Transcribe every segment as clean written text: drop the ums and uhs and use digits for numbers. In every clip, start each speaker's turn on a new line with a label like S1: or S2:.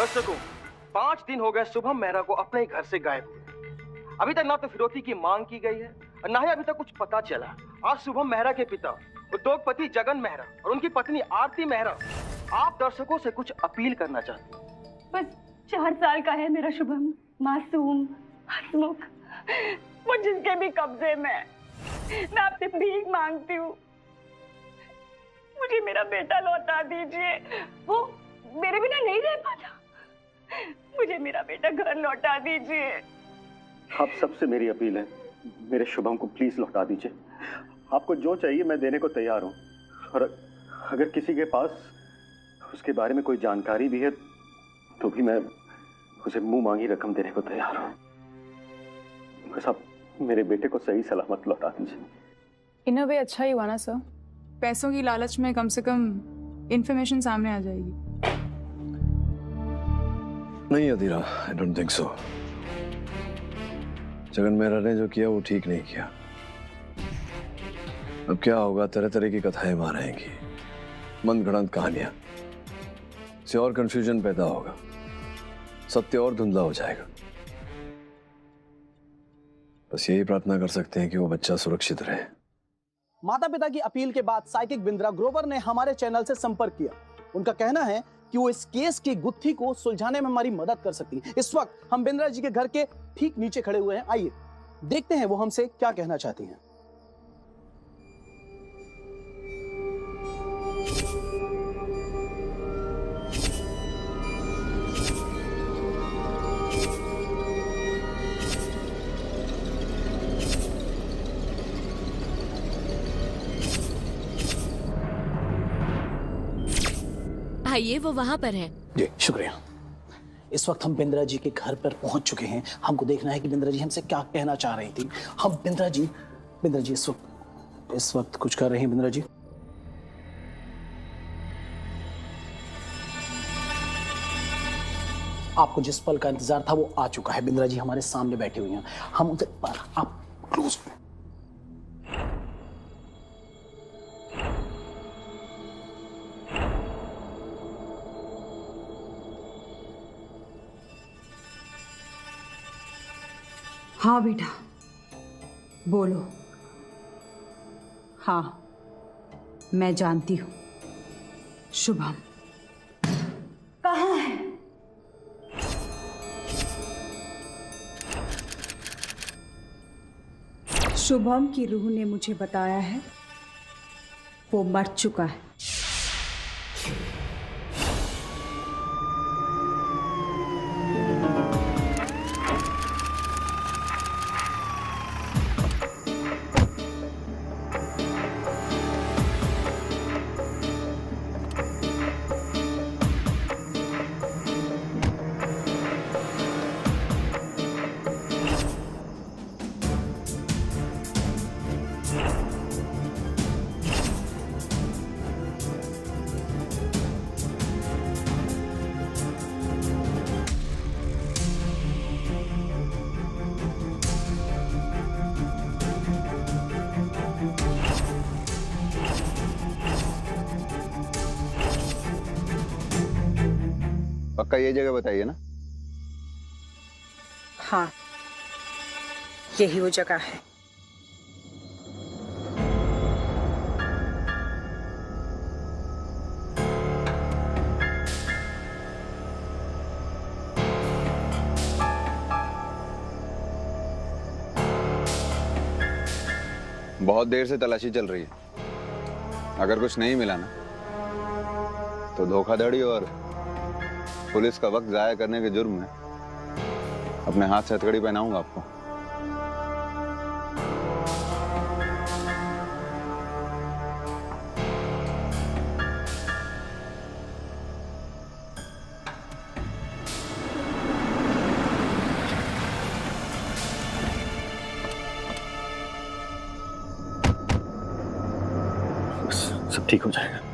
S1: दर्शकों, 5 दिन हो गए शुभम मेहरा को अपने ही घर से गायब हुए। अभी तक ना तो फिरौती की मांग की गई है और ना ही अभी तक कुछ पता चला। आज शुभम मेहरा के पिता उद्योगपति जगन मेहरा और उनकी पत्नी आरती मेहरा आप दर्शकों से कुछ अपील करना चाहते हैं।
S2: बस 4 साल का है मेरा शुभम, मासूम, हंसमुख, वो जिसके भी कब्जे में। मैं आपसे भीख मांगती हूँ, मुझे मेरा बेटा लौटा दीजिए। वो मेरे बिना नहीं रह पाता। मुझे मेरा बेटा घर लौटा दीजिए।
S3: आप सबसे मेरी अपील है, मेरे शुभम को प्लीज लौटा दीजिए। आपको जो चाहिए मैं देने को तैयार हूँ, और अगर किसी के पास उसके बारे में कोई जानकारी भी है तो भी मैं उसे मुंह मांगी रकम देने को तैयार हूँ। बस आप मेरे बेटे को सही सलामत लौटा दीजिए।
S4: इन अ वे अच्छा ही हुआ ना सर, पैसों की लालच में कम से कम इंफॉर्मेशन सामने आ जाएगी।
S5: नहीं Adhira, I don't think so. Jagan Mehra ने जो किया वो ठीक नहीं किया। अब क्या होगा, तरह तरह की कथाएं वहां रहेंगी, मनगढ़ंत कहानियां से और कंफ्यूजन पैदा होगा, सत्य और धुंधला हो जाएगा। बस यही प्रार्थना कर सकते हैं कि वो बच्चा सुरक्षित रहे।
S6: माता पिता की अपील के बाद साइकिक बिंद्रा ग्रोवर ने हमारे चैनल से संपर्क किया। उनका कहना है कि वो इस केस की गुत्थी को सुलझाने में हमारी मदद कर सकती हैं। इस वक्त हम बिंद्रा जी के घर के ठीक नीचे खड़े हुए हैं। आइए देखते हैं वो हमसे क्या कहना चाहती हैं।
S7: आइए, वो वहां पर है।
S6: जी शुक्रिया। इस वक्त हम बिंद्रा जी के घर पर पहुंच चुके हैं। हमको देखना है कि बिंद्रा जी हमसे क्या कहना चाह रही थी। हम बिंद्रा जी इस वक्त कुछ कर रही हैं। बिंद्रा जी, आपको जिस पल का इंतजार था वो आ चुका है। बिंद्रा जी हमारे सामने बैठी हुई हैं। हम उनसे आप क्लोज।
S8: हाँ बेटा बोलो। हाँ मैं जानती हूँ। शुभम कहाँ है? शुभम की रूह ने मुझे बताया है वो मर चुका है।
S9: पक्का ये जगह बताइए ना?
S8: हाँ यही वो जगह है।
S9: बहुत देर से तलाशी चल रही है। अगर कुछ नहीं मिला ना तो धोखाधड़ी और पुलिस का वक्त जाया करने के जुर्म में अपने हाथ से हथकड़ी पहनाऊंगा आपको।
S3: सब ठीक हो जाएगा।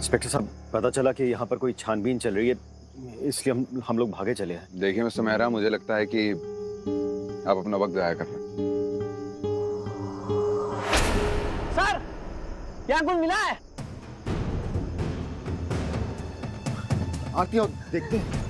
S3: इंस्पेक्टर साहब, पता चला कि यहाँ पर कोई छानबीन चल रही है। इसलिए हम लोग भागे चले आए।
S9: देखिए मिस्टर मेहरा, मुझे लगता है कि आप अपना वक्त जाया कर रहे हैं।
S6: सर, यहाँ कुछ मिला है?
S3: आती हो, देखते हैं।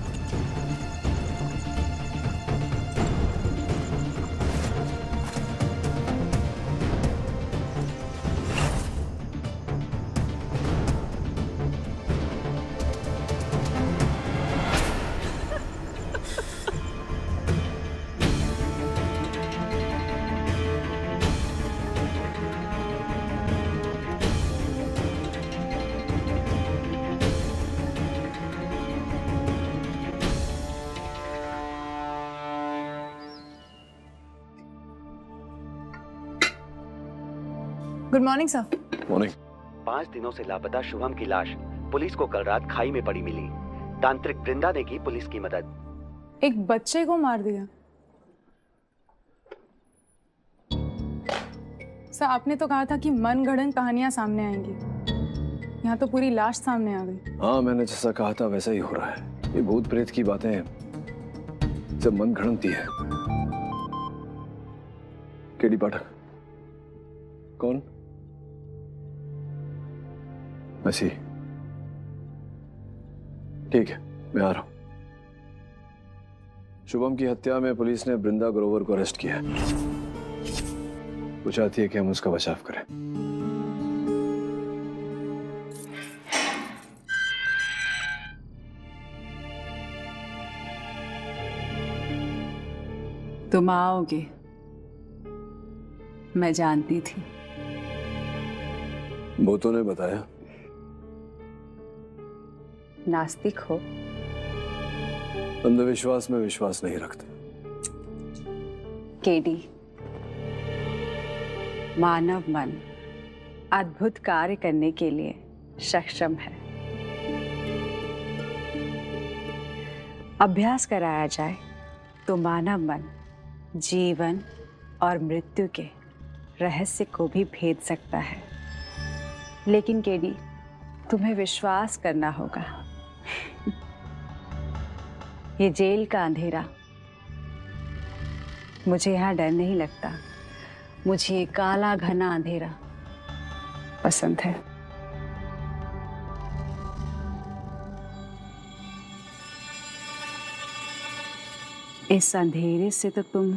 S4: Good morning sir.
S5: मॉर्निंग।
S10: 5 दिनों से लापता शुभम की लाश पुलिस को कल रात खाई में पड़ी मिली। तांत्रिक वृंदा ने की पुलिस की मदद।
S4: एक बच्चे को मार दिया। सर, आपने तो कहा था कि मनगढ़ंत कहानियां सामने आएंगी। यहाँ तो पूरी लाश सामने आ गई।
S5: हाँ, मैंने जैसा कहा था वैसा ही हो रहा है। ये भूत प्रेत की बातें सब मनगढ़ंत ही है। केडी पाठक कौन? ऐसी ठीक है, मैं आ रहा हूं। शुभम की हत्या में पुलिस ने वृंदा ग्रोवर को अरेस्ट किया है। वो चाहती है कि हम उसका बचाव करें।
S8: तुम आओगे, मैं जानती थी।
S5: भूतों ने बताया।
S8: नास्तिक हो?
S5: अंधविश्वास में विश्वास नहीं रखते।
S8: केडी, मानव मन अद्भुत कार्य करने के लिए सक्षम है। अभ्यास कराया जाए तो मानव मन जीवन और मृत्यु के रहस्य को भी भेद सकता है। लेकिन केडी, तुम्हें विश्वास करना होगा। ये जेल का अंधेरा, मुझे यहाँ डर नहीं लगता। मुझे ये काला घना अंधेरा पसंद है। इस अंधेरे से तो तुम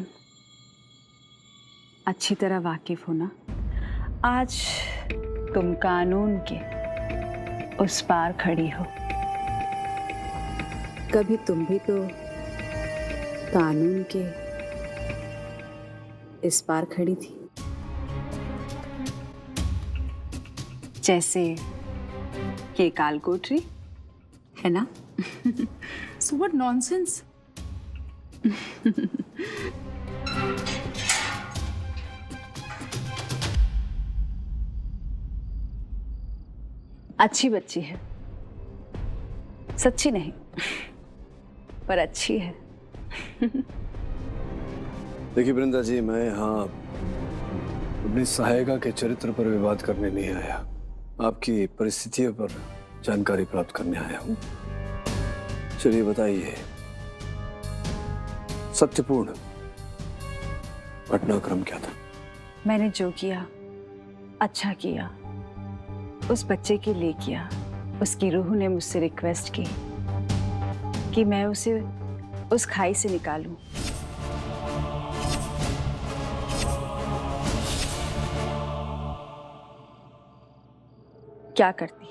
S8: अच्छी तरह वाकिफ हो ना। आज तुम कानून के उस पार खड़ी हो। कभी तुम भी तो कानून के इस पार खड़ी थी, जैसे ये कालकोठरी है ना।
S4: So what nonsense?
S8: अच्छी बच्ची है, सच्ची नहीं पर अच्छी है।
S5: देखिए वृंदा जी, मैं यहाँ अपनी सहायिका के चरित्र पर विवाद करने नहीं आया। आपकी परिस्थितियों पर जानकारी प्राप्त करने आया हूँ। चलिए बताइए, सत्यपूर्ण घटनाक्रम क्या था?
S8: मैंने जो किया अच्छा किया, उस बच्चे के लिए किया। उसकी रूह ने मुझसे रिक्वेस्ट की कि मैं उसे उस खाई से निकालूं। क्या करती?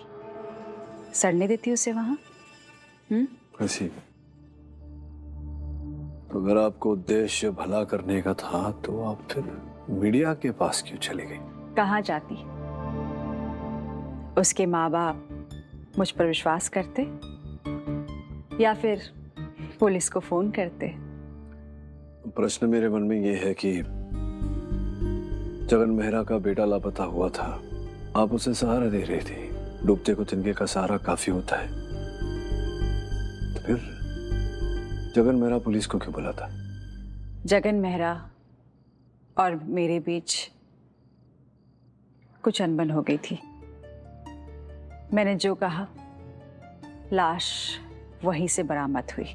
S8: सड़ने देती उसे वहां?
S5: ऐसी तो अगर आपको उद्देश्य भला करने का था तो आप फिर मीडिया के पास क्यों चली गई?
S8: कहाँ जाती? उसके माँ बाप मुझ पर विश्वास करते या फिर पुलिस को फोन करते?
S5: प्रश्न मेरे मन में ये है कि जगन मेहरा का बेटा लापता हुआ था, आप उसे सहारा दे रही थी। डूबते को तिनके का सहारा काफी होता है। तो फिर जगन मेहरा पुलिस को क्यों बुलाता?
S8: जगन मेहरा और मेरे बीच कुछ अनबन हो गई थी। मैंने जो कहा, लाश वहीं से बरामद हुई।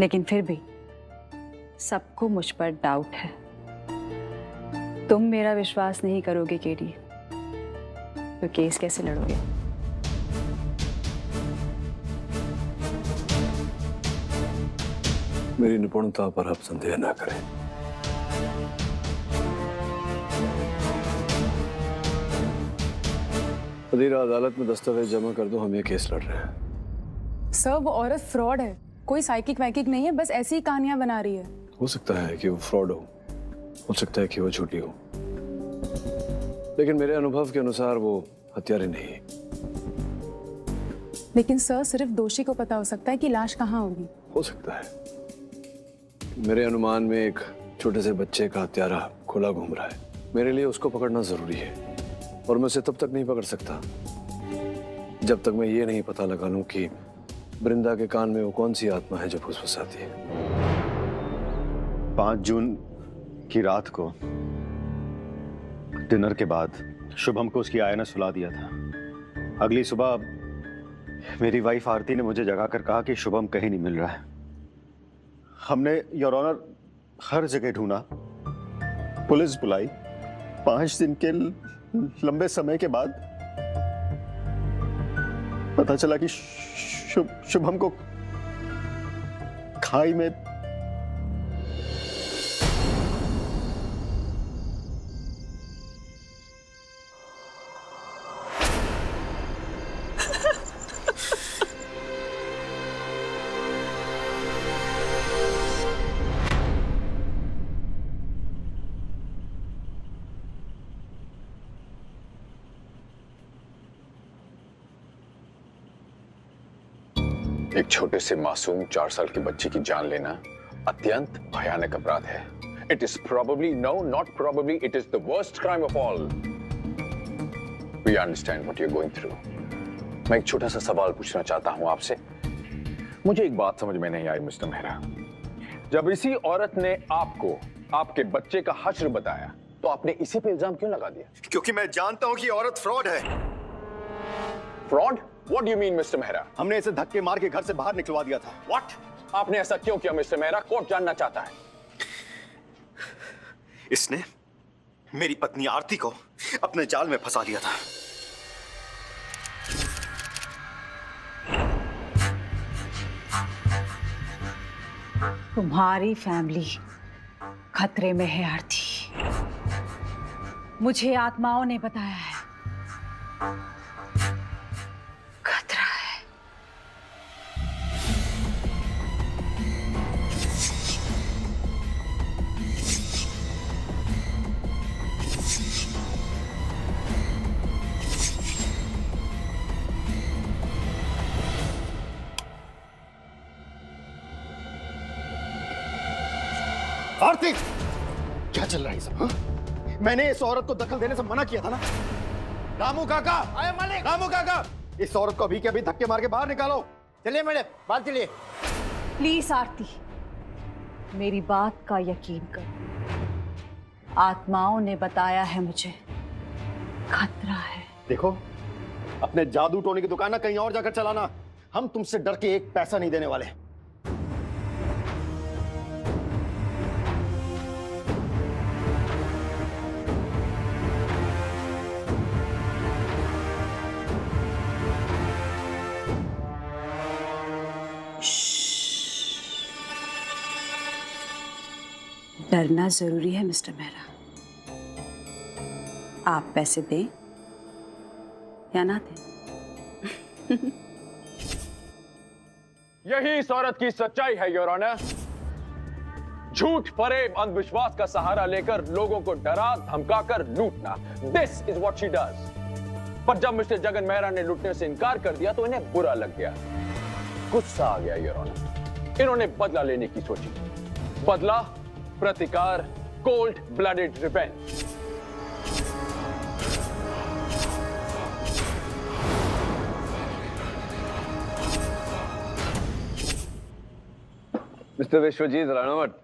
S8: लेकिन फिर भी सबको मुझ पर डाउट है। तुम मेरा विश्वास नहीं करोगे केडी, तो केस कैसे लड़ोगे?
S5: मेरी निपुणता पर आप संदेह ना करें। अदीरा, अदालत में दस्तावेज जमा कर दो, हम ये केस लड़ रहे हैं।
S4: सर वो औरत फ्रॉड है, कोई साइकिक वाइकिक नहीं है, बस ऐसी ही कहानियां बना रही है।
S5: हो सकता है कि वो फ्रॉड हो सकता है कि वो झूठी हो, लेकिन मेरे अनुभव के अनुसार वो हत्यारी नहीं है।
S4: लेकिन सर सिर्फ दोषी को पता हो सकता है कि लाश कहाँ होगी।
S5: हो सकता है। मेरे अनुमान में एक छोटे से बच्चे का हत्यारा खुला घूम रहा है। मेरे लिए उसको पकड़ना जरूरी है, और मैं उसे तब तक नहीं पकड़ सकता जब तक मैं ये नहीं पता लगा लूं कि बृंदा के कान में वो कौन सी आत्मा है जो फुसफुसाती है।
S3: 5 जून की रात को डिनर के बाद शुभम को उसकी आया ने सुला दिया था। अगली सुबह मेरी वाइफ आरती ने मुझे जगाकर कहा कि शुभम कहीं नहीं मिल रहा है। हमने योर ऑनर हर जगह ढूंढा, पुलिस बुलाई। 5 दिन के लंबे समय के बाद पता चला कि शुभम को खाई में
S11: एक छोटे से मासूम 4 साल की बच्ची की जान लेना अत्यंत भयानक अपराध है। It is probably, no, not probably, it is the worst crime of all. We understand what you're going through. मैं एक छोटा सा सवाल पूछना चाहता हूं आपसे। मुझे एक बात समझ में नहीं आई मिस्टर मेहरा। जब इसी औरत ने आपको आपके बच्चे का हश्र बताया, तो आपने इसी पे इल्जाम क्यों लगा दिया?
S3: क्योंकि मैं जानता हूं कि औरत फ्रॉड है।
S11: Fraud? What do you mean, mister Mehra?
S3: हमने इसे धक्के मार के घर से बाहर निकलवा दिया था।
S11: What? आपने ऐसा क्यों किया मिस्टर मेहरा? कोर्ट जानना चाहता है।
S3: इसने मेरी पत्नी आरती को अपने जाल में फंसा लिया था।
S8: तुम्हारी फैमिली खतरे में है आरती। मुझे आत्माओं ने बताया है खतरा है।
S3: आरती, क्या चल रहा है सब? हाँ? मैंने इस औरत को दखल देने से मना किया था ना। रामू काका, आए मालिक। रामू काका, इस औरत को अभी के अभी धक्के मार के बाहर निकालो। चलिए मैडम, बात चलिए।
S8: प्लीज आरती, मेरी बात का यकीन कर। आत्माओं ने बताया है मुझे खतरा है।
S3: देखो, अपने जादू टोने की दुकान ना कहीं और जाकर चलाना। हम तुमसे डर के एक पैसा नहीं देने वाले।
S8: डरना जरूरी है मिस्टर मेहरा। आप पैसे दें या ना दें।
S11: यही इस औरत की सच्चाई है योर ऑनर। झूठ, फरेब, अंधविश्वास का सहारा लेकर लोगों को डरा धमकाकर लूटना, this is what she does. पर जब मिस्टर जगन मेहरा ने लूटने से इनकार कर दिया तो इन्हें बुरा लग गया, गुस्सा आ गया योर ऑनर। इन्होंने बदला लेने की सोची। बदला, प्रतिकार, cold blooded revenge.
S5: Mister Vishwajeet Ranawat,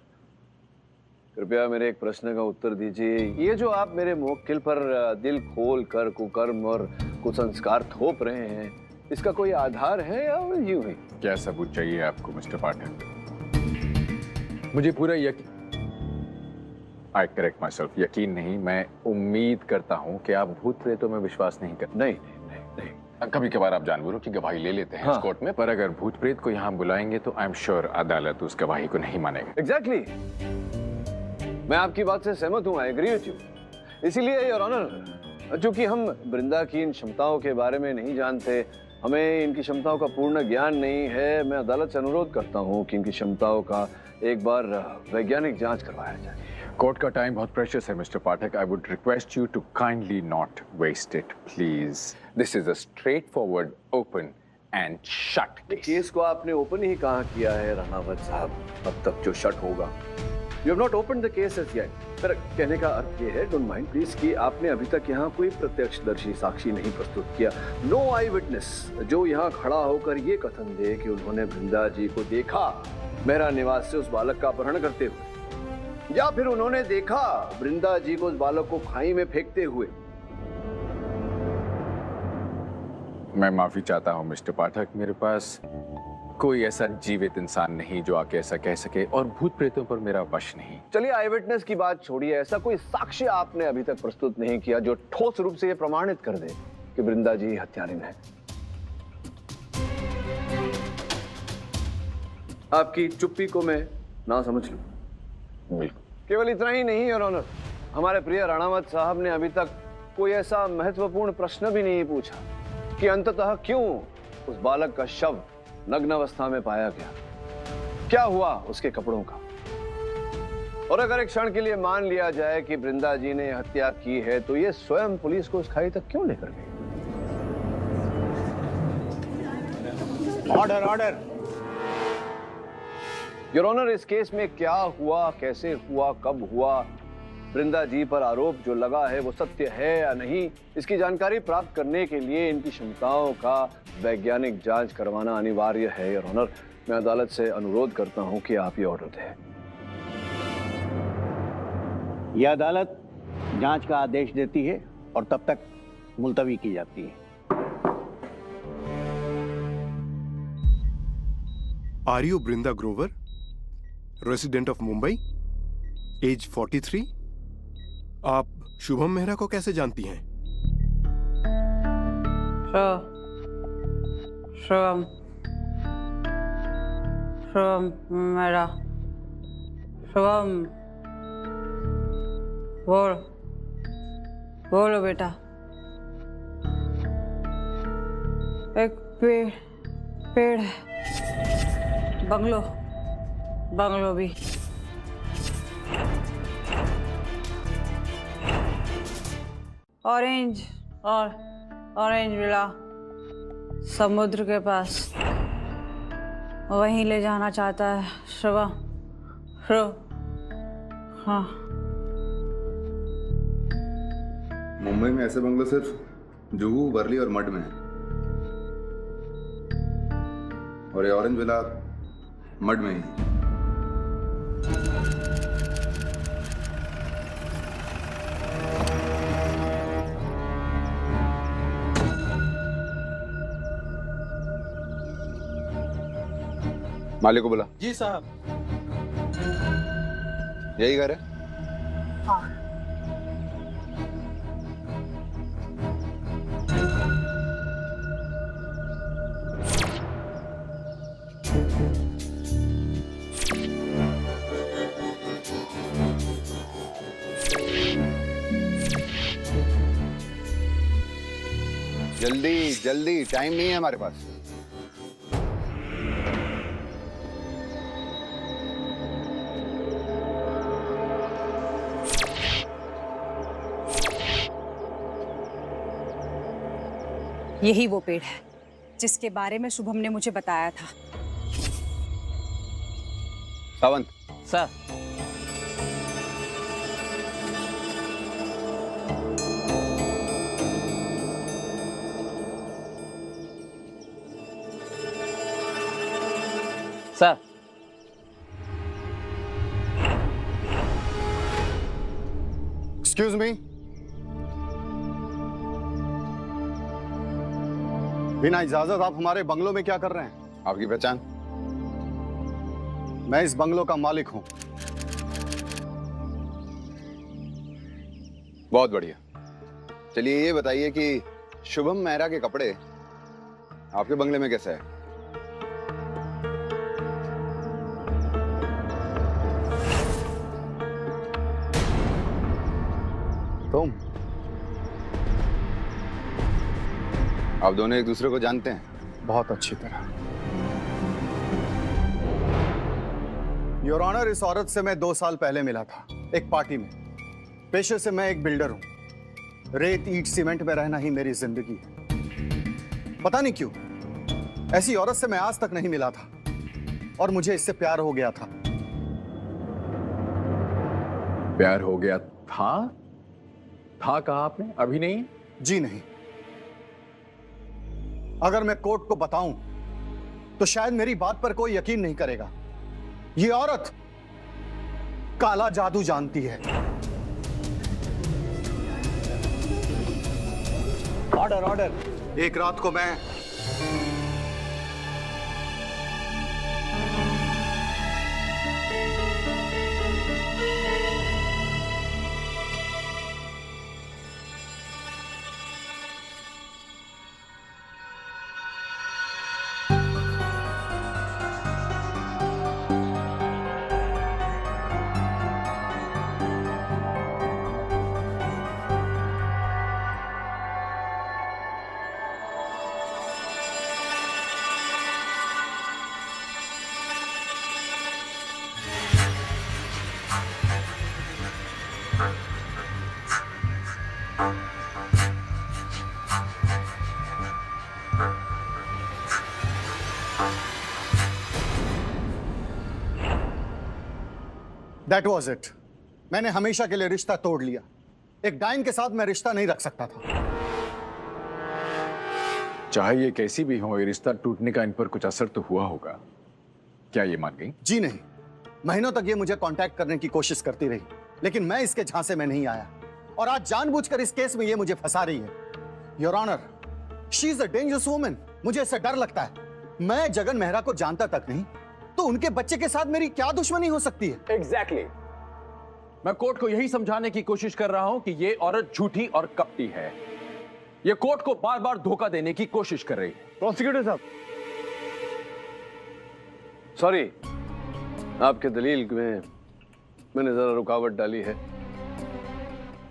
S5: कृपया मेरे एक प्रश्न का उत्तर दीजिए। ये जो आप मेरे मुवक्किल पर दिल खोल कर कुकर्म और कुसंस्कार थोप रहे हैं, इसका कोई आधार है या यूं ही?
S11: क्या सबूत चाहिए आपको मिस्टर पाठक? मुझे पूरा यकीन, आई करेक्ट माई सेल्फ, यकीन नहीं, मैं उम्मीद करता हूँ कि आप भूत प्रेतों में विश्वास नहीं करते।
S5: नहीं नहीं नहीं, नहीं।
S11: कभी कभार आप जानवरों की गवाही ले लेते हैं इस कोर्ट में, पर अगर भूत प्रेत को यहाँ बुलाएंगे तो आई एम श्योर अदालत उस गवाही को नहीं मानेगा।
S5: एग्जैक्टली मैं आपकी बात से सहमत हूँ, आई एग्री विथ यू। इसीलिए योर ऑनर, चूंकि हम वृंदा की इन क्षमताओं के बारे में नहीं जानते, हमें इनकी क्षमताओं का पूर्ण ज्ञान नहीं है, मैं अदालत से अनुरोध करता हूँ कि इनकी क्षमताओं का एक बार वैज्ञानिक जांच करवाया जाए।
S11: कोर्ट का टाइम बहुत प्रेशियस है mister Pathak, I would request you to kindly not waste it please. This is a straightforward, open and shut
S5: case को आपने ओपन ही कहाँ किया है राणावत साहब, अब तक जो शट होगा। You have not open the case as yet. पर कहने का अर्थ ये है, डोंट माइंड प्लीज, कि आपने अभी तक यहाँ कोई प्रत्यक्षदर्शी साक्षी नहीं प्रस्तुत किया। नो आई विटनेस जो यहाँ खड़ा होकर ये कथन दे कि उन्होंने वृंदा जी को देखा मेरा निवास से उस बालक का अपहरण करते हुए, या फिर उन्होंने देखा वृंदा जी को उस बालक को खाई में फेंकते हुए।
S11: मैं माफी चाहता हूं मिस्टर पाठक, मेरे पास कोई ऐसा जीवित इंसान नहीं जो आके ऐसा कह सके, और भूत प्रेतों पर मेरा वश नहीं।
S5: चलिए आई विटनेस की बात छोड़िए, ऐसा कोई साक्ष्य आपने अभी तक प्रस्तुत नहीं किया जो ठोस रूप से ये प्रमाणित कर दे कि वृंदा जी हत्यारिन है। आपकी चुप्पी को मैं ना समझ लूं।
S11: बिल्कुल।
S5: केवल इतना ही नहीं योर ऑनर, हमारे प्रिय राणावत साहब ने अभी तक कोई ऐसा महत्वपूर्ण प्रश्न भी नहीं पूछा कि अंततः क्यों उस बालक का शव नग्न अवस्था में पाया गया, क्या हुआ उसके कपड़ों का। और अगर एक क्षण के लिए मान लिया जाए कि वृंदा जी ने हत्या की है, तो ये स्वयं पुलिस को उस खाई तक क्यों लेकर गई?
S6: Order order.
S5: योर ऑनर, इस केस में क्या हुआ, कैसे हुआ, कब हुआ, वृंदा जी पर आरोप जो लगा है वो सत्य है या नहीं, इसकी जानकारी प्राप्त करने के लिए इनकी क्षमताओं का वैज्ञानिक जांच करवाना अनिवार्य है। योर ऑनर, मैं अदालत से अनुरोध करता हूं कि आप ये ऑर्डर दें।
S12: यह अदालत जांच का आदेश देती है और तब तक मुलतवी की जाती है।
S13: Are you Brinda Grover, resident of Mumbai, age 43? आप शुभम मेहरा को कैसे जानती हैं?
S14: शुभम मेरा, शुभम बोलो बेटा। एक पेड़ है, बंगलो भी। ऑरेंज विला समुद्र के पास, वहीं ले जाना चाहता है शुभम। हाँ,
S9: मुंबई में ऐसे बंगलो सिर्फ जुहू, वर्ली और मड में है, और ये ऑरेंज विला मड में ही। मालिक को बोला।
S6: जी साहब।
S9: यही घर है?
S2: हाँ।
S9: जल्दी, टाइम नहीं है हमारे पास।
S8: यही वो पेड़ है जिसके बारे में शुभम ने मुझे बताया था।
S9: Sawant
S12: sir, sir,
S9: excuse me,
S3: बिना इजाजत आप हमारे बंगलों में क्या कर रहे हैं?
S9: आपकी पहचान?
S3: मैं इस बंगलों का मालिक हूं।
S9: बहुत बढ़िया। चलिए ये बताइए कि शुभम मेहरा के कपड़े आपके बंगले में कैसे है?
S3: तुम?
S9: आप दोनों एक दूसरे को जानते हैं?
S3: बहुत अच्छी तरह। योर ऑनर, इस औरत से मैं 2 साल पहले मिला था एक पार्टी में। पेशे से मैं एक बिल्डर हूं। रेत ईंट सीमेंट में रहना ही मेरी जिंदगी है। पता नहीं क्यों ऐसी औरत से मैं आज तक नहीं मिला था और मुझे इससे प्यार हो गया था।
S11: प्यार हो गया था? कहा आपने? अभी नहीं?
S3: जी नहीं। अगर मैं कोर्ट को बताऊं तो शायद मेरी बात पर कोई यकीन नहीं करेगा। ये औरत काला जादू जानती है। Order order. एक रात को मैं That was it. मैंने हमेशा के लिए रिश्ता तोड़ लिया। एक डाइन के साथ मैं रिश्ता नहीं रख सकता था।
S11: चाहे ये कैसी भी हो, ये रिश्ता टूटने का इन पर कुछ असर तो हुआ होगा। क्या ये मान गई?
S3: जी नहीं। महीनों तक ये मुझे कांटेक्ट करने की कोशिश करती रही, लेकिन मैं इसके झांसे में नहीं आया और आज जानबूझकर इस केस में ये मुझे फंसा रही है। Your honour, she is a dangerous woman. मुझे इससे डर लगता है। मैं जगन मेहरा को जानता तक नहीं, तो उनके बच्चे के साथ मेरी क्या दुश्मनी हो सकती है?
S11: एग्जैक्टली। मैं कोर्ट को यही समझाने की कोशिश कर रहा हूं कि ये औरत झूठी और कपटी है। ये कोर्ट को बार बार धोखा देने की कोशिश कर रही है।
S5: प्रोसिक्यूटर साहब, सॉरी, आपके दलील में मैंने जरा रुकावट डाली है।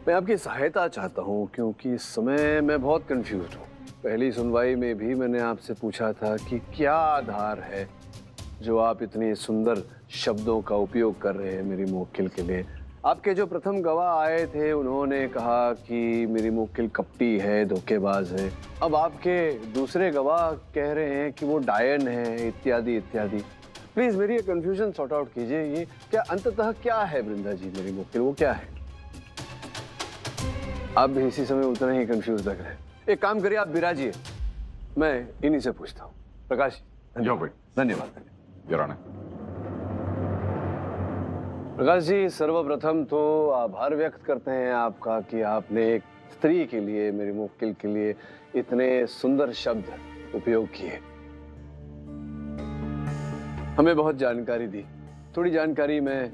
S5: मैं आपकी सहायता चाहता हूं क्योंकि इस समय मैं बहुत कंफ्यूज हूं। पहली सुनवाई में भी मैंने आपसे पूछा था कि क्या आधार है जो आप इतने सुंदर शब्दों का उपयोग कर रहे हैं मेरी मुवक्किल के लिए। आपके जो प्रथम गवाह आए थे उन्होंने कहा कि मेरी मुवक्किल कपटी है, धोखेबाज है। अब आपके दूसरे गवाह कह रहे हैं कि वो डायन है, इत्यादि इत्यादि। प्लीज मेरी ये कंफ्यूजन सॉर्ट आउट कीजिए। ये क्या अंततः क्या है वृंदा जी मेरी मुवक्किल, वो क्या है? आप भी इसी समय उतना ही कंफ्यूज लग रहे हैं। एक काम करिए, आप बिराजिए, मैं इन्हीं से पूछता हूँ। प्रकाश
S11: जाओ भाई।
S5: धन्यवाद।
S11: Your honour.
S5: प्रकाश जी, सर्वप्रथम तो आभार व्यक्त करते हैं आपका कि आपने एक स्त्री के लिए, मेरी मुवक्किल के लिए इतने सुंदर शब्द उपयोग किए, हमें बहुत जानकारी दी। थोड़ी जानकारी मैं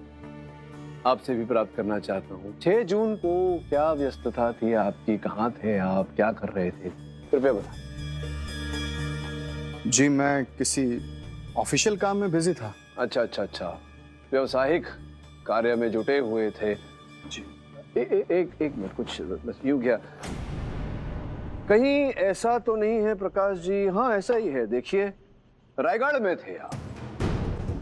S5: आपसे भी प्राप्त करना चाहता हूँ। 6 जून को क्या व्यस्तता थी आपकी? कहाँ थे आप? क्या कर रहे थे? कृपया बताएं।
S3: जी मैं किसी ऑफिशियल काम में बिजी था।
S5: अच्छा अच्छा अच्छा, व्यवसायिक कार्य में जुटे हुए थे जी। एक मिनट, कुछ बस यूं क्या कहीं ऐसा तो नहीं है प्रकाश जी? हाँ ऐसा ही है। देखिए, रायगढ़ में थे आप।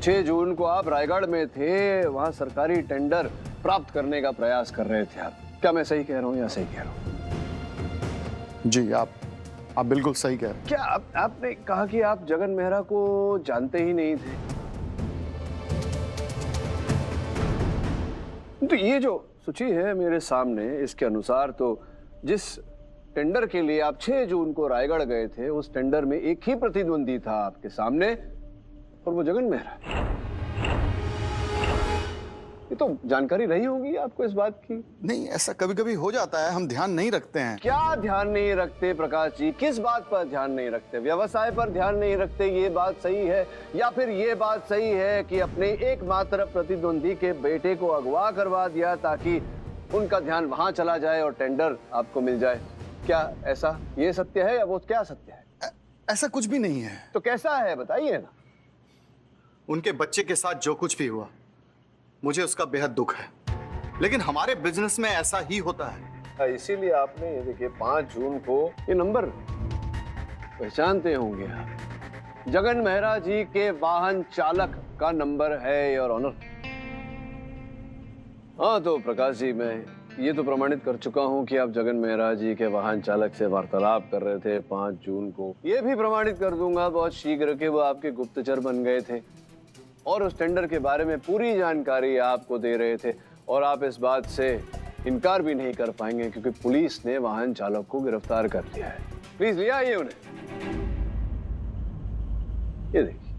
S5: 6 जून को आप रायगढ़ में थे, वहां सरकारी टेंडर प्राप्त करने का प्रयास कर रहे थे आप। क्या मैं सही कह रहा हूँ या सही कह रहा हूँ?
S3: जी आप बिल्कुल सही कह रहे हैं।
S5: क्या आपने कहा कि आप जगन मेहरा को जानते ही नहीं थे? तो ये जो सूची है मेरे सामने, इसके अनुसार तो जिस टेंडर के लिए आप 6 जून को रायगढ़ गए थे, उस टेंडर में एक ही प्रतिद्वंदी था आपके सामने और वो जगन मेहरा।
S12: ये तो जानकारी रही होगी आपको इस बात की।
S15: नहीं, ऐसा कभी कभी हो जाता है, हम ध्यान नहीं रखते हैं।
S12: क्या ध्यान नहीं रखते प्रकाश जी? किस बात पर ध्यान नहीं रखते? व्यवसाय पर ध्यान नहीं रखते, ये बात सही है, या फिर ये बात सही है कि अपने एकमात्र प्रतिद्वंदी के बेटे को अगवा करवा दिया ताकि उनका ध्यान वहां चला जाए और टेंडर आपको मिल जाए? क्या ऐसा ये सत्य है या वो क्या सत्य है?
S15: ऐसा कुछ भी नहीं है।
S12: तो कैसा है बताइए ना।
S15: उनके बच्चे के साथ जो कुछ भी हुआ, मुझे उसका बेहद दुख है, लेकिन हमारे बिजनेस में ऐसा ही होता है।
S12: इसीलिए आपने ये देखिए 5 जून को ये नंबर पहचानते होंगे आप, जगन मेहरा जी के वाहन चालक का नंबर है योर ऑनर। हाँ तो प्रकाश जी, मैं ये तो प्रमाणित कर चुका हूँ कि आप जगन मेहरा जी के वाहन चालक से वार्तालाप कर रहे थे 5 जून को। ये भी प्रमाणित कर दूंगा बहुत शीघ्र कि वो आपके गुप्तचर बन गए थे और उस टेंडर के बारे में पूरी जानकारी आपको दे रहे थे, और आप इस बात से इनकार भी नहीं कर पाएंगे क्योंकि पुलिस ने वाहन चालक को गिरफ्तार कर लिया है। प्लीज ले आइए उन्हें। ये देखिए,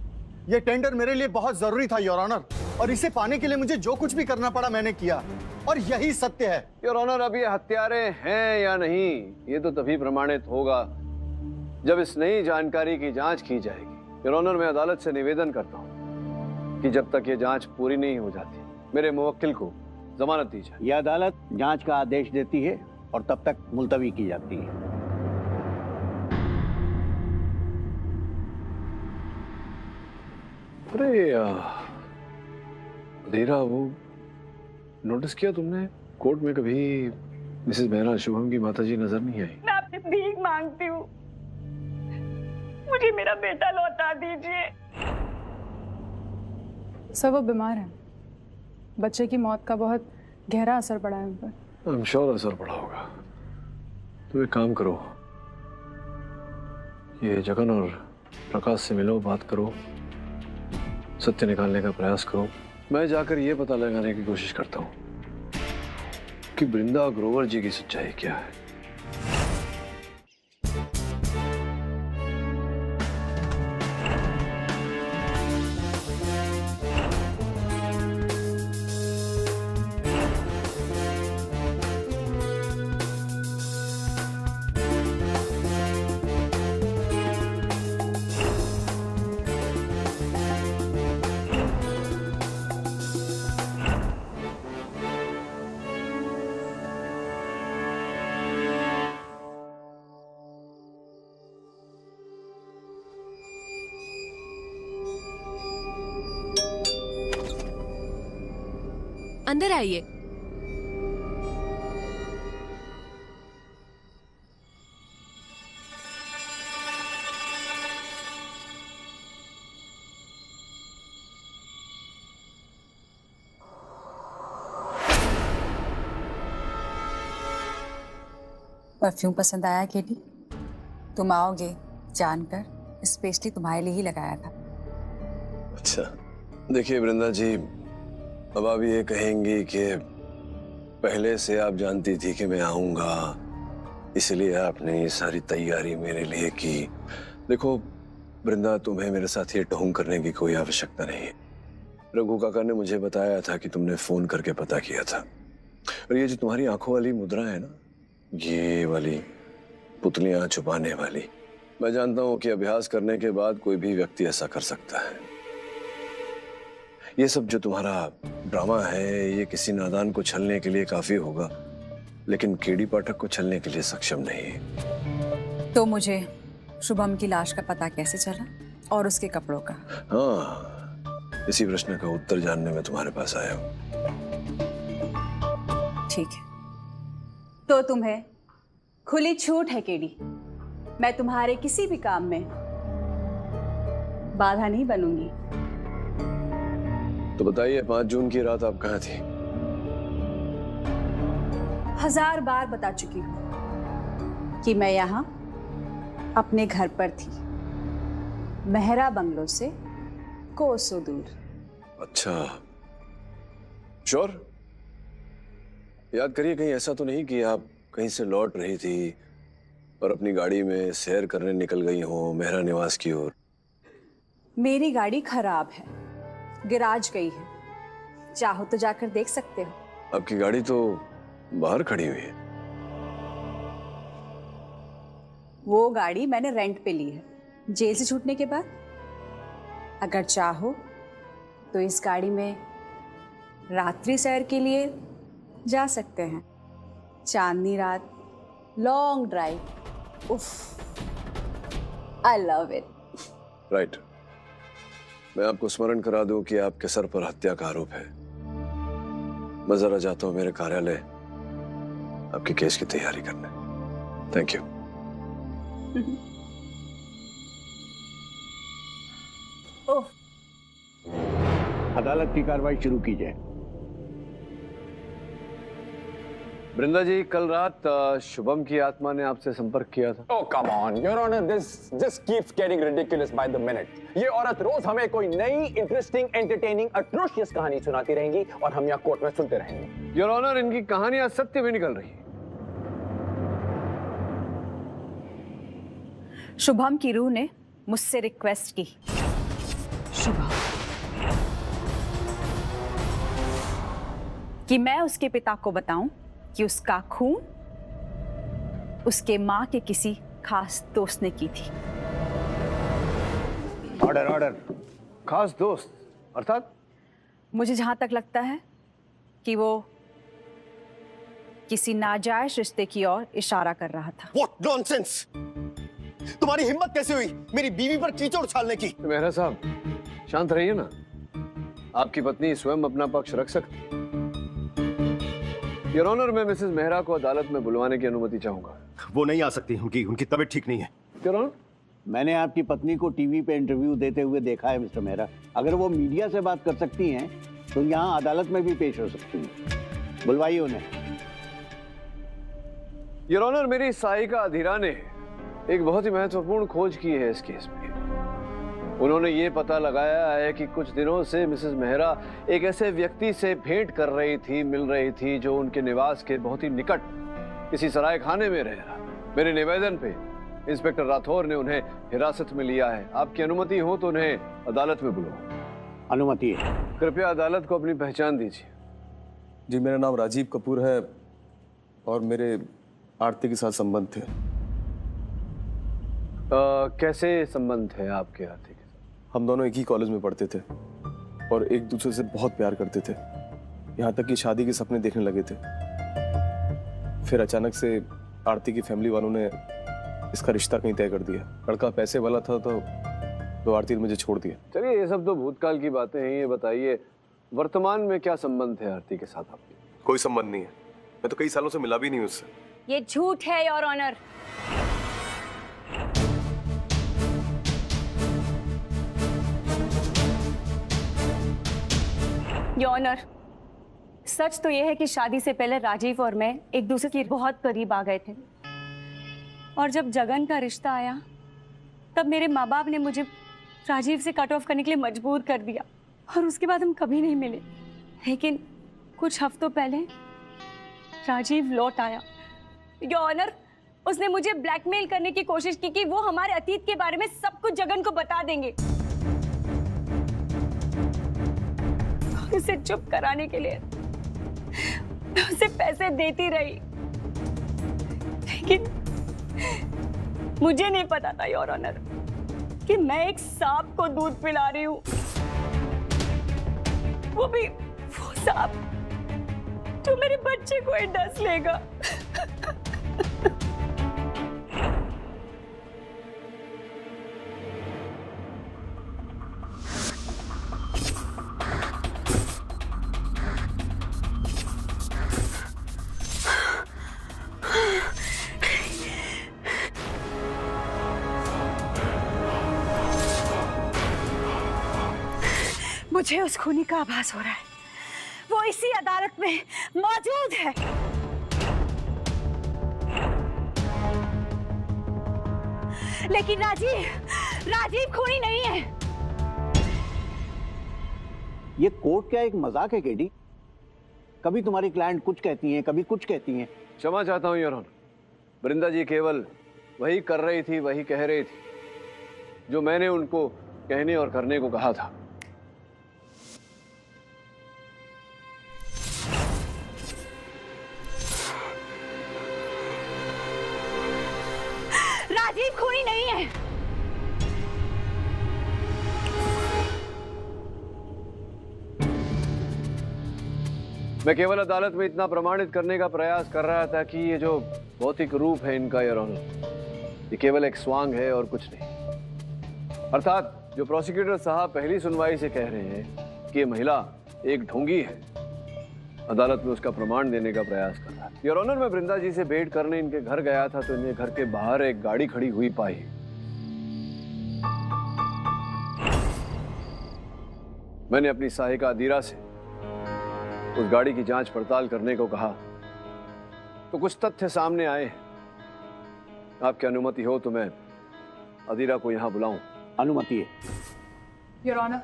S15: ये टेंडर मेरे लिए बहुत जरूरी था योर ऑनर, और इसे पाने के लिए मुझे जो कुछ भी करना पड़ा मैंने किया, और यही सत्य है।
S12: योर ऑनर, अब ये हत्यारे हैं या नहीं ये तो तभी प्रमाणित होगा जब इस नई जानकारी की जांच की जाएगी। योर ऑनर, मैं अदालत से निवेदन करता हूँ कि जब तक ये जांच पूरी नहीं हो जाती मेरे मुवक्किल को जमानत दी जाए। यह अदालत जांच का आदेश देती है और तब तक मुलतवी की जाती है।
S5: अरे अधीरा, वो नोटिस किया तुमने कोर्ट में कभी मिसेस मेहरा शुभम की माताजी नजर नहीं आई?
S2: मैं आपसे भीख मांगती हूँ, मुझे मेरा बेटा लौटा दीजिए।
S4: सब वो बीमार हैं, बच्चे की मौत का बहुत गहरा असर पड़ा है उन पर।
S5: I'm sure असर पड़ा होगा। तो एक काम करो, ये जगन और प्रकाश से मिलो, बात करो, सत्य निकालने का प्रयास करो। मैं जाकर ये पता लगाने की कोशिश करता हूँ कि वृंदा ग्रोवर जी की सच्चाई क्या है।
S7: अंदर आइए।
S8: परफ्यूम पसंद आया केली? तुम आओगे जानकर स्पेशली तुम्हारे लिए ही लगाया था।
S5: अच्छा, देखिए वृंदा जी, अब आप ये कहेंगी कि पहले से आप जानती थी कि मैं आऊंगा, इसलिए आपने ये सारी तैयारी मेरे लिए की। देखो वृंदा, तुम्हें मेरे साथ ये टहूम करने की कोई आवश्यकता नहीं है। रघु काका ने मुझे बताया था कि तुमने फोन करके पता किया था, और ये जो तुम्हारी आंखों वाली मुद्रा है ना, ये वाली पुतलियां छुपाने वाली, मैं जानता हूं कि अभ्यास करने के बाद कोई भी व्यक्ति ऐसा कर सकता है। ये सब जो तुम्हारा ड्रामा है, ये किसी नादान को छलने के लिए काफी होगा, लेकिन केडी पाठक को छलने के लिए सक्षम नहीं है।
S8: तो मुझे शुभम की लाश का पता कैसे चला और उसके कपड़ों का?
S5: हाँ, इसी प्रश्न का उत्तर जानने में तुम्हारे पास आया हूं।
S8: ठीक है, तो तुम्हें खुली छूट है केडी। मैं तुम्हारे किसी भी काम में बाधा नहीं बनूंगी।
S5: तो बताइए, 5 जून की रात आप कहाँ थी?
S8: 1000 बार बता चुकी हूँ कि मैं यहाँ अपने घर पर थी, मेहरा बंगलो से कोसों दूर।
S5: अच्छा, श्योर? याद करिए, कहीं ऐसा तो नहीं कि आप कहीं से लौट रही थी और अपनी गाड़ी में सैर करने निकल गई हो मेहरा निवास की ओर?
S8: मेरी गाड़ी खराब है, गिराज गई है, चाहो तो जाकर देख सकते हो।
S5: आपकी गाड़ी तो बाहर खड़ी हुई है।
S8: वो गाड़ी मैंने रेंट पे ली है जेल से छूटने के बाद। अगर चाहो तो इस गाड़ी में रात्रि सैर के लिए जा सकते हैं। चांदनी रात, लॉन्ग ड्राइव। उफ, आई लव इट।
S5: राइट। मैं आपको स्मरण करा दूं कि आपके सर पर हत्या का आरोप है। मैं जरा जाता हूं मेरे कार्यालय आपके केस की तैयारी करने। Thank you.
S16: अदालत की कार्रवाई शुरू की जाए।
S12: वृंदा जी, कल रात शुभम की आत्मा ने आपसे संपर्क किया था।
S11: Oh come on, Your Honor, this just keeps getting ridiculous by the minute. ये औरत रोज हमें कोई नई, इंटरेस्टिंग, एंटरटेनिंग, अट्रोशियस कहानी सुनाती रहेंगी और हम यहाँ कोर्ट में सुनते रहेंगे।
S12: योर ऑनर, इनकी कहानियां सत्य भी निकल रही है।
S8: शुभम की रूह ने मुझसे रिक्वेस्ट की, शुभम, कि मैं उसके पिता को बताऊं कि उसका खून उसके मां के किसी खास दोस्त ने की थी।
S16: Order order.
S12: खास दोस्त अर्थात?
S8: मुझे जहां तक लगता है कि वो किसी नाजायज रिश्ते की ओर इशारा कर रहा था।
S3: What nonsense! तुम्हारी हिम्मत कैसे हुई मेरी बीवी पर कीचड़ उछालने की?
S12: मेहरा साहब, शांत रहिए ना। आपकी पत्नी स्वयं अपना पक्ष रख सकती। योर ऑनर, मैं मिसेस मेहरा को अदालत में बुलवाने की अनुमति चाहूंगा।
S3: वो नहीं आ सकती, उनकी तबीयत ठीक नहीं है।
S12: योर ऑनर,
S16: मैंने आपकी पत्नी को टीवी पे इंटरव्यू देते हुए देखा है मिस्टर मेहरा। अगर वो मीडिया से बात कर सकती हैं तो यहाँ अदालत में भी पेश हो सकती हैं। बुलवाइए उन्हें।
S12: योर ऑनर, मेरी सहायिका अधीरा ने एक बहुत ही महत्वपूर्ण खोज की है इस केस में। उन्होंने ये पता लगाया है कि कुछ दिनों से मिसेस मेहरा एक ऐसे व्यक्ति से भेंट कर रही थी, मिल रही थी, जो उनके निवास के बहुत ही निकट किसी सराय खाने में रह रहा। मेरे निवेदन पे इंस्पेक्टर राठौर ने उन्हें हिरासत में लिया है। आपकी अनुमति हो तो उन्हें अदालत में बुलाओ।
S16: अनुमति है।
S12: कृपया अदालत को अपनी पहचान दीजिए।
S17: जी, मेरा नाम राजीव कपूर है और मेरे आरती के साथ संबंध थे।
S12: कैसे संबंध है आपके आरती के?
S17: हम दोनों एक ही कॉलेज में पढ़ते थे और एक दूसरे से बहुत प्यार करते थे, यहाँ तक कि शादी के सपने देखने लगे थे। फिर अचानक से आरती की फैमिली वालों ने इसका रिश्ता कहीं तय कर दिया। लड़का पैसे वाला था तो आरती ने मुझे छोड़ दिया।
S12: चलिए, ये सब तो भूतकाल की बातें हैं। ये बताइए, वर्तमान में क्या संबंध है आरती के साथ आपके?
S17: कोई संबंध नहीं है। मैं तो कई सालों से मिला भी नहीं उससे।
S8: ये झूठ है योर ऑनर। योर ऑनर, सच तो यह है कि शादी से पहले राजीव और मैं एक दूसरे के बहुत करीब आ गए थे और जब जगन का रिश्ता आया तब मेरे माँ बाप ने मुझे राजीव से कट ऑफ करने के लिए मजबूर कर दिया और उसके बाद हम कभी नहीं मिले। लेकिन कुछ हफ्तों पहले राजीव लौट आया। योर ऑनर, उसने मुझे ब्लैकमेल करने की कोशिश की कि वो हमारे अतीत के बारे में सब कुछ जगन को बता देंगे। उसे चुप कराने के लिए मैं उसे पैसे देती रही, लेकिन मुझे नहीं पता था योर ऑनर कि मैं एक सांप को दूध पिला रही हूँ, वो भी वो सांप जो मेरे बच्चे को ही डस लेगा। मुझे उस खूनी का आभास हो रहा है। वो इसी अदालत में मौजूद है। लेकिन राजीव खूनी नहीं है।
S16: ये कोर्ट क्या एक मजाक है केडी? कभी तुम्हारी क्लाइंट कुछ कहती हैं, कभी कुछ कहती हैं।
S12: क्षमा चाहता हूं योर ऑनर। वृंदा जी केवल वही कर रही थी, वही कह रही थी जो मैंने उनको कहने और करने को कहा था। मैं केवल अदालत में इतना प्रमाणित करने का प्रयास कर रहा था कि ये जो भौतिक रूप है इनका, योर ऑनर, ये केवल एक स्वांग है और कुछ नहीं। अर्थात जो प्रोसिक्यूटर साहब पहली सुनवाई से कह रहे हैं कि ये महिला एक ढोंगी है, अदालत में उसका प्रमाण देने का प्रयास कर रहा है। योर ऑनर, मैं वृंदा जी से भेंट करने इनके घर गया था तो इन्हें घर के बाहर एक गाड़ी खड़ी हुई पाई। मैंने अपनी सहायिका अदीरा से उस गाड़ी की जांच पड़ताल करने को कहा तो कुछ तथ्य सामने आए। आपकी अनुमति हो तो मैं अदीरा को यहां बुलाऊं?
S16: अनुमति है।
S4: Your honour,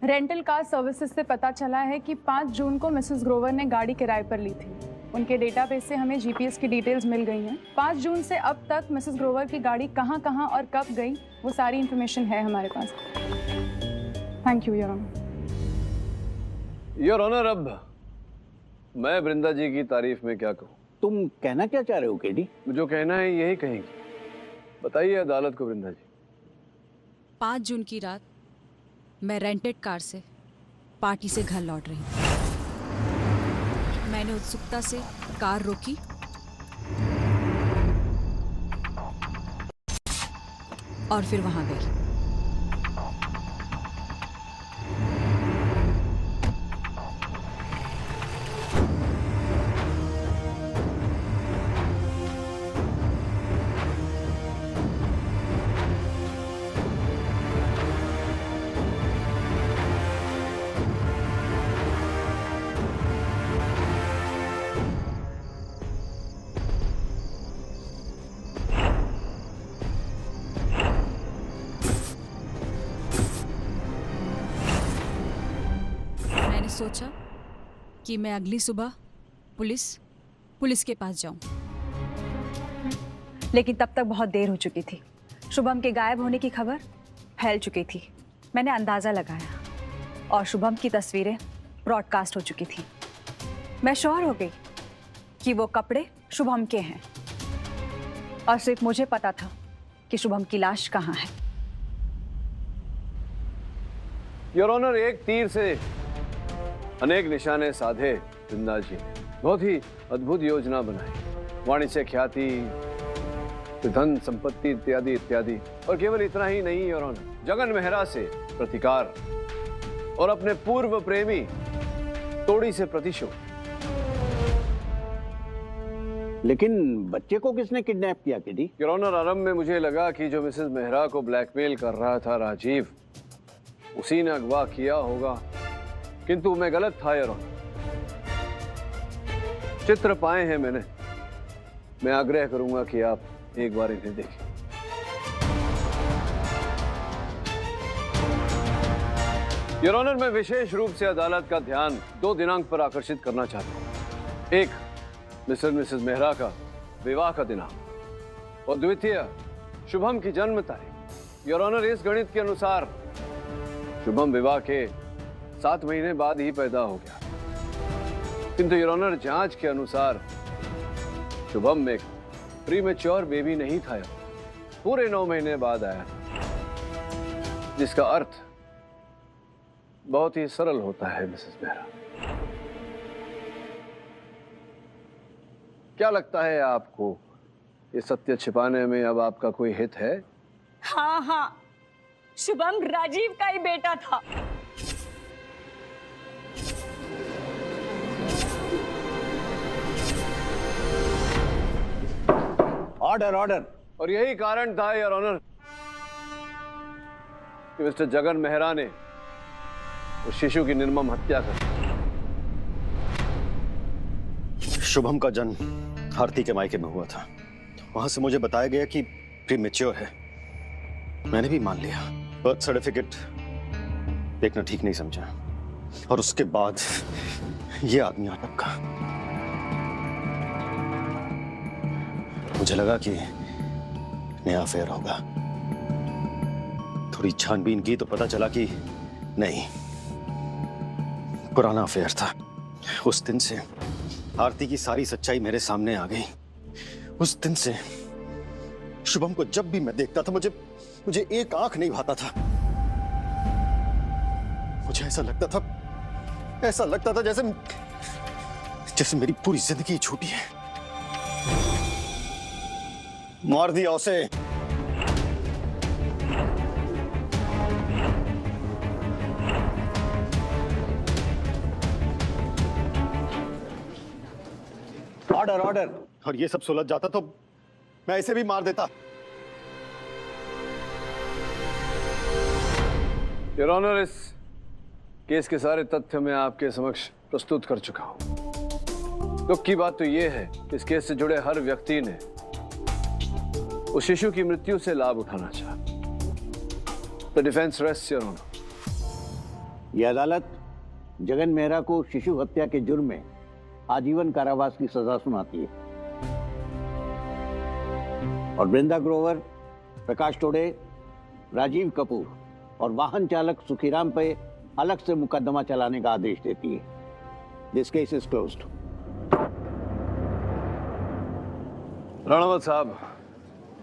S4: rental car services से पता चला है कि 5 जून को मिसेस ग्रोवर ने गाड़ी किराए पर ली थी। उनके डेटाबेस से हमें जीपीएस की डिटेल्स मिल गई हैं। 5 जून से अब तक मिसेस ग्रोवर की गाड़ी कहां कहां और कब गई, वो सारी इंफॉर्मेशन है हमारे पास। Thank you your honour.
S12: Your honour, अब मैं वृंदा जी की तारीफ में क्या कहूँ?
S16: तुम कहना क्या चाह रहे हो केडी?
S12: जो कहना है यही कहेंगे, बताइए अदालत को वृंदा जी।
S7: 5 जून की रात मैं रेंटेड कार से पार्टी से घर लौट रही थी। मैंने उत्सुकता से कार रोकी और फिर वहां गई। सोचा कि मैं अगली सुबह पुलिस के पास जाऊं।
S8: लेकिन तब तक बहुत देर हो चुकी थी। शुभम के गायब होने की खबर फैल चुकी थी। मैंने अंदाज़ा लगाया और शुभम की तस्वीरें ब्रॉडकास्ट हो चुकी थी। मैं श्योर हो गई कि वो कपड़े शुभम के हैं और सिर्फ मुझे पता था कि शुभम की लाश कहाँ है।
S12: योर ऑनर, एक तीर से अनेक निशाने साधे वृंदा जी ने। बहुत ही अद्भुत योजना बनाई। वाणिज्य, ख्याति, धन संपत्ति इत्यादि इत्यादि। और केवल इतना ही नहीं योर ऑनर, जगन मेहरा से प्रतिकार और अपने पूर्व प्रेमी तोड़ी से प्रतिशोध।
S16: लेकिन बच्चे को किसने किडनैप किया केडी?
S12: योर ऑनर, आरंभ में मुझे लगा कि जो मिसेस मेहरा को ब्लैकमेल कर रहा था राजीव, उसी ने अगवा किया होगा, किंतु मैं गलत था योर ऑनर। चित्र पाए हैं मैंने। मैं आग्रह करूंगा कि आप एक बार इन्हें देखें। योर ऑनर, मैं विशेष रूप से अदालत का ध्यान 2 दिनांक पर आकर्षित करना चाहता हूं। एक, मिस्टर मिसेस मेहरा का विवाह का दिनांक और द्वितीय, शुभम की जन्म तारीख। योर ऑनर, इस गणित के अनुसार शुभम विवाह के 7 महीने बाद ही पैदा हो गया, किंतु योर ऑनर जांच के अनुसार शुभम में प्रीमेच्योर बेबी नहीं था, पूरे 9 महीने बाद आया, जिसका अर्थ बहुत ही सरल होता है मिसेस मेहरा। क्या लगता है आपको, ये सत्य छिपाने में अब आपका कोई हित है?
S2: हाँ हाँ, शुभम राजीव का ही बेटा था।
S16: Order order.
S12: और यही कारण था योर ऑनर कि मिस्टर जगन मेहरा ने उस शिशु की निर्मम हत्या कर।
S3: शुभम का जन्म आरती के मायके में हुआ था। वहां से मुझे बताया गया कि प्रीमेच्योर है। मैंने भी मान लिया। बर्थ सर्टिफिकेट देखना ठीक नहीं समझा और उसके बाद ये आदमी आ टपका। मुझे लगा कि नया अफेयर होगा। थोड़ी छानबीन की तो पता चला कि नहीं, पुराना अफेयर था। उस दिन से आरती की सारी सच्चाई मेरे सामने आ गई। उस दिन से शुभम को जब भी मैं देखता था मुझे एक आंख नहीं भाता था। मुझे ऐसा लगता था जैसे मेरी पूरी जिंदगी छूटी है। मार दिया उसे।
S16: Order order.
S3: और ये सब सुलझ जाता तो मैं इसे भी मार देता।
S12: योर ऑनर, इस केस के सारे तथ्य मैं आपके समक्ष प्रस्तुत कर चुका हूं। दुख की बात तो यह है कि इस केस से जुड़े हर व्यक्ति ने उस शिशु की मृत्यु से लाभ उठाना चाहा। The defence rests your honour.
S16: यह अदालत जगन मेहरा को शिशु हत्या के जुर्म में आजीवन कारावास की सजा सुनाती है और वृंदा ग्रोवर, प्रकाश टोडे, राजीव कपूर और वाहन चालक सुखीराम पे अलग से मुकदमा चलाने का आदेश देती है। This case is closed.
S12: Ranawat साहब,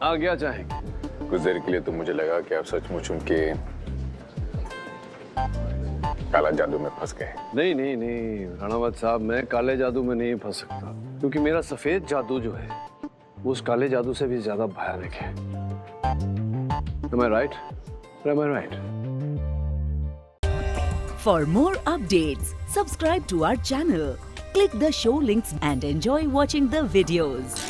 S12: आज्ञा चाहेंगे?
S11: कुछ देर के लिए तो मुझे लगा कि आप सचमुच उनके काला जादू में फंस गए।
S12: नहीं नहीं नहीं राणावत साहब, मैं काले जादू में नहीं फंस सकता, क्योंकि मेरा सफेद जादू जो है वो उस काले जादू से भी ज्यादा भयानक है। Am I right? Am I right?
S18: For more updates, subscribe to our channel, click the show links and enjoy watching the videos.